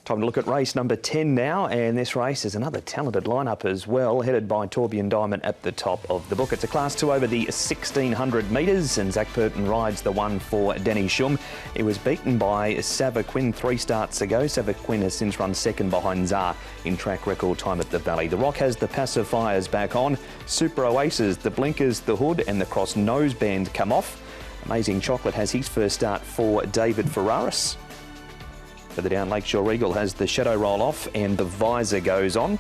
Time to look at race number 10 now, and this race is another talented lineup as well, headed by Torbjorn Diamond at the top of the book. It's a Class 2 over the 1600 metres, and Zach Purton rides the one for Danny Schum. He was beaten by Sava Quinn 3 starts ago. Sava Quinn has since run second behind Zar in track record time at the Valley. The Rock has the pacifiers back on. Super Oasis, the blinkers, the hood and the cross nose band come off. Amazing Chocolate has his first start for David Ferraris. Further down, Lakeshore Regal has the shadow roll off and the visor goes on.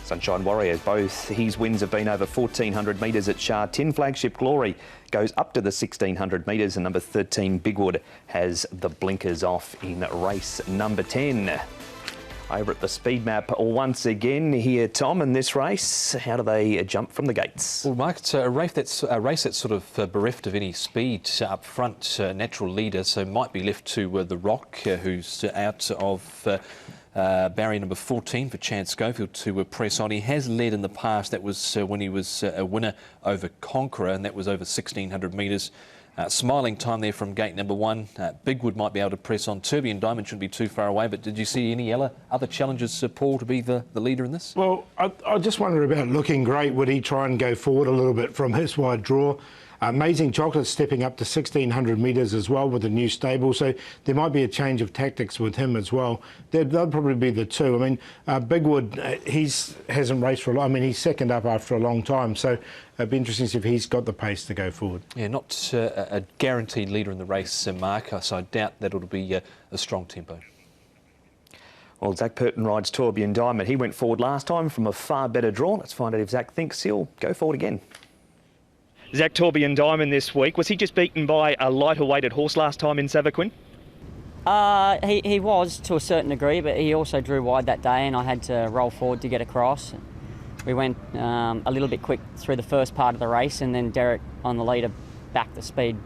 Sunshine Warriors, both his wins have been over 1400 metres at Sha Tin. Flagship Glory goes up to the 1600 metres, and number 13 Bigwood has the blinkers off in race number 10. Over at the speed map once again here, Tom, in this race, how do they jump from the gates? Well, Mark, it's a race that's sort of bereft of any speed up front. Natural leader, so might be left to the Rock, who's out of barrier number 14 for Chad Schofield to press on. He has led in the past. That was when he was a winner over Conqueror, and that was over 1600 metres. Smiling time there from gate number 1. Bigwood might be able to press on. Torbjorn Diamond shouldn't be too far away, but did you see any other challenges, Paul, to be the leader in this? Well, I just wonder about Looking Great. Would he try and go forward a little bit from his wide draw? Amazing Chocolate stepping up to 1600 metres as well with the new stable, so there might be a change of tactics with him as well. They'll probably be the two. I mean, Bigwood, hasn't raced for a long. I mean, he's second up after a long time, so it'd be interesting to see if he's got the pace to go forward. Yeah, not a guaranteed leader in the race, Mark, so I doubt that it'll be a strong tempo. Well, Zach Purton rides Torbjorn Diamond. He went forward last time from a far better draw. Let's find out if Zach thinks he'll go forward again. Zach, Torbjorn Diamond this week, was he just beaten by a lighter weighted horse last time in Sava Quinn? He was to a certain degree, but he also drew wide that day and I had to roll forward to get across. We went a little bit quick through the first part of the race, and then Derek on the leader backed the speed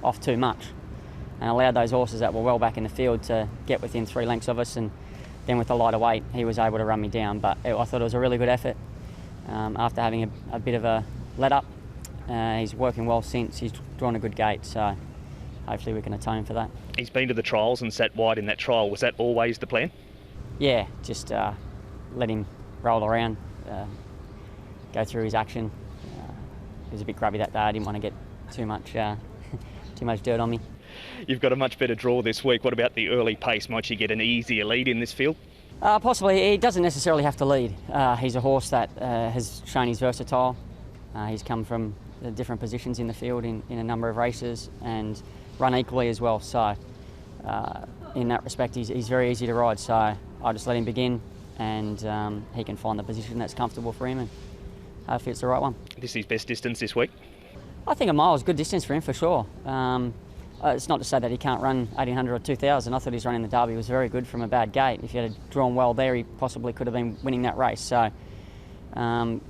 off too much and allowed those horses that were well back in the field to get within 3 lengths of us, and then with the lighter weight he was able to run me down. But I thought it was a really good effort after having a bit of a let up. He's working well since. He's drawn a good gate, so hopefully we can atone for that. He's been to the trials and sat wide in that trial. Was that always the plan? Yeah, just let him roll around, go through his action. He was a bit grubby that day. I didn't want to get too much dirt on me. You've got a much better draw this week. What about the early pace? Might you get an easier lead in this field? Possibly. He doesn't necessarily have to lead. He's a horse that has shown he's versatile. He's come from different positions in the field in a number of races and run equally as well. So in that respect, he's very easy to ride. So I'll just let him begin, and he can find the position that's comfortable for him, and hopefully it's the right one. This is his best distance this week? I think a mile is good distance for him for sure. It's not to say that he can't run 1800 or 2000. I thought his run in the Derby was very good from a bad gate. If he had drawn well there, he possibly could have been winning that race. So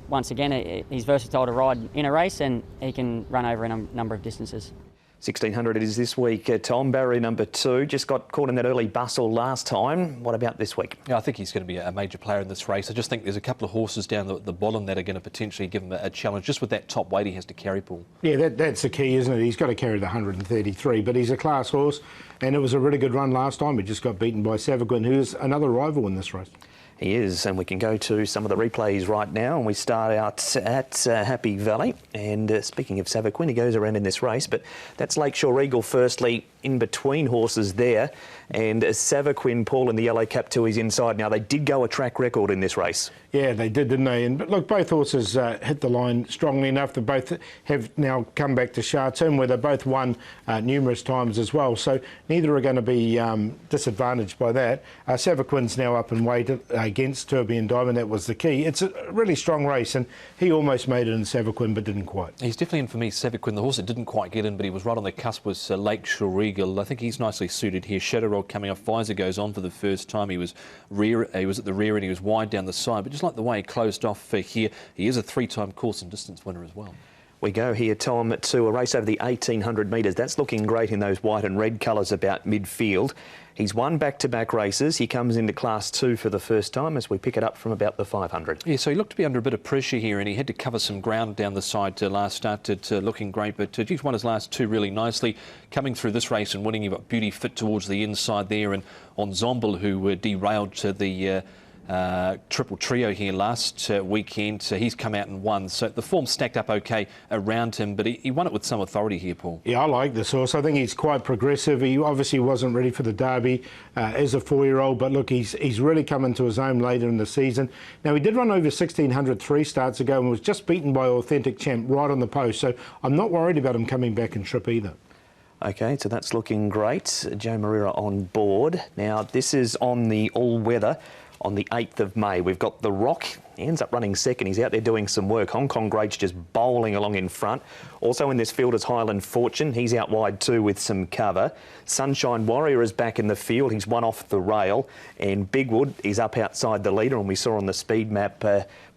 once again, he's versatile to ride in a race, and he can run over a number of distances. 1600 it is this week. Tom, barrier number 2, just got caught in that early bustle last time. What about this week? Yeah, I think he's going to be a major player in this race. I just think there's a couple of horses down the bottom that are going to potentially give him a challenge, just with that top weight he has to carry, Paul. Yeah, that's the key, isn't it? He's got to carry the 133, but he's a class horse, and it was a really good run last time. He just got beaten by Sava Quinn, who's another rival in this race. He is, and we can go to some of the replays right now, and we start out at Happy Valley. And speaking of Sava Quinn, he goes around in this race, but that's Lakeshore Regal firstly, in between horses there, and Sava Quinn, Paul, in the yellow cap to his inside. Now, they did go a track record in this race. Yeah, they did, didn't they? But look, both horses hit the line strongly enough. They both have now come back to Sha Tin, where they both won numerous times as well. So neither are going to be disadvantaged by that. Sava Quinn's now up in weight against Torbjorn Diamond. That was the key. It's a really strong race, and he almost made it in Sava Quinn, but didn't quite. He's definitely in for me, Sava Quinn. The horse that didn't quite get in, but he was right on the cusp, was Lakeshore Regal. I think he's nicely suited here. Shadow Roll coming off. Visor goes on for the first time. He was at the rear and he was wide down the side, but just like the way he closed off here, he is a 3-time course and distance winner as well. We go here, Tom, to a race over the 1,800 metres. That's looking great in those white and red colours about midfield. He's won back-to-back races. He comes into Class 2 for the first time as we pick it up from about the 500. Yeah, so he looked to be under a bit of pressure here, and he had to cover some ground down the side last start. Looking great, but he's won his last two really nicely. Coming through this race and winning, you've got Beauty Fit towards the inside there, and Ensemble, who derailed the triple trio here last weekend. He's come out and won. So the form stacked up okay around him, but he won it with some authority here, Paul. Yeah, I like this horse. I think he's quite progressive. He obviously wasn't ready for the Derby as a 4-year-old, but look, he's really come into his own later in the season. Now, he did run over 1,600 3 starts ago and was just beaten by Authentic Champ right on the post, so I'm not worried about him coming back in trip either. OK, so that's looking great. Joe Moreira on board. Now, this is on the all-weather. On the 8th of May, we've got The Rock. He ends up running second. He's out there doing some work. Hong Kong Great's just bowling along in front. Also in this field is Highland Fortune. He's out wide too with some cover. Sunshine Warrior is back in the field. He's one off the rail. And Bigwood is up outside the leader. And we saw on the speed map,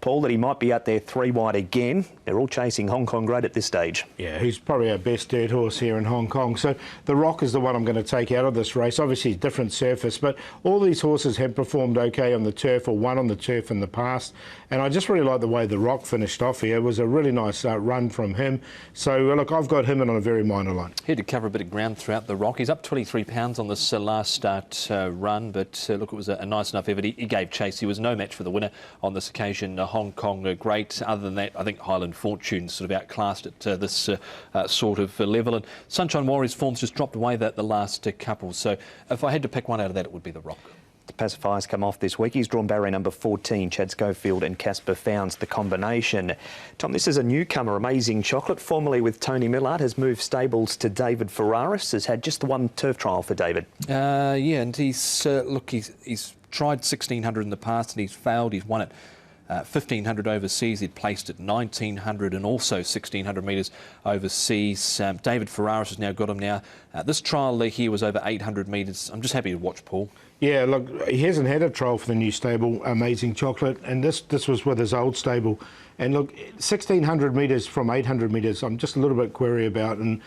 Paul, that he might be out there 3 wide again. They're all chasing Hong Kong Great at this stage. Yeah, he's probably our best dirt horse here in Hong Kong. So The Rock is the one I'm going to take out of this race. Obviously, different surface, but all these horses have performed okay on the turf or won on the turf in the past. And I just really like the way The Rock finished off here. It was a really nice run from him. So, look, I've got him in on a very minor line. He had to cover a bit of ground throughout The Rock. He's up 23 pounds on this last start run, but look, it was a nice enough effort. He gave chase. He was no match for the winner on this occasion, Hong Kong Great. Other than that, I think Highland Fortune sort of outclassed at this sort of level. And Sunshine Warrior's form's just dropped away the last couple. So if I had to pick one out of that, it would be The Rock. The pacifiers come off this week. He's drawn barrier number 14, Chad Schofield and Casper Founds, the combination. Tom, this is a newcomer, Amazing Chocolate, formerly with Tony Millard, has moved stables to David Ferraris, has had just the one turf trial for David. Yeah, and he's tried 1,600 in the past and he's failed. He's won it 1,500 overseas. He'd placed at 1,900 and also 1,600 metres overseas. David Ferraris has now got him now. This trial here was over 800 metres. I'm just happy to watch, Paul. Yeah, look, he hasn't had a trial for the new stable, Amazing Chocolate, and this was with his old stable. And look, 1,600 metres from 800 metres, I'm just a little bit query about. And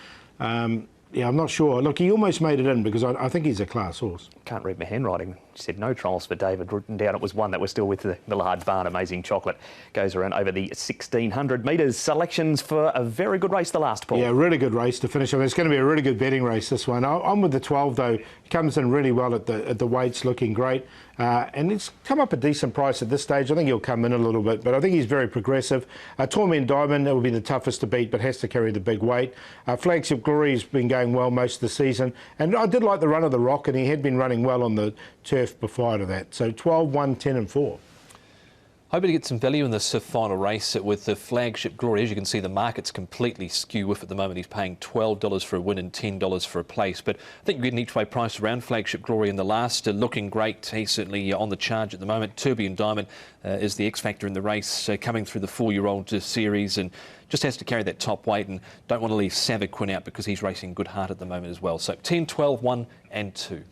yeah, I'm not sure. Look, he almost made it in because I think he's a class horse. Can't read my handwriting. She said no trials for David. Written down, it was one that was still with the Millard barn. Amazing Chocolate goes around over the 1,600 metres. Selections for a very good race, the last, Paul. Yeah, really good race to finish. I mean, it's going to be a really good betting race, this one. I'm with the 12, though. Comes in really well at the weights, looking great. And it's come up a decent price at this stage. I think he'll come in a little bit, but I think he's very progressive. Torment Diamond, that will be the toughest to beat, but has to carry the big weight. Flagship Glory has been going well most of the season. And I did like the run of the Rock, and he had been running well on the turf before to that. So 12, 1, 10 and 4. Hoping to get some value in this final race with the Flagship Glory. As you can see, the market's completely skew with at the moment. He's paying $12 for a win and $10 for a place. But I think you get an each-way price around Flagship Glory in the last. Looking great. He's certainly on the charge at the moment. Tourbillon Diamond is the X-factor in the race, coming through the 4-year-old series and just has to carry that top weight, and don't want to leave Savaquin out because he's racing good heart at the moment as well. So 10, 12, 1 and 2.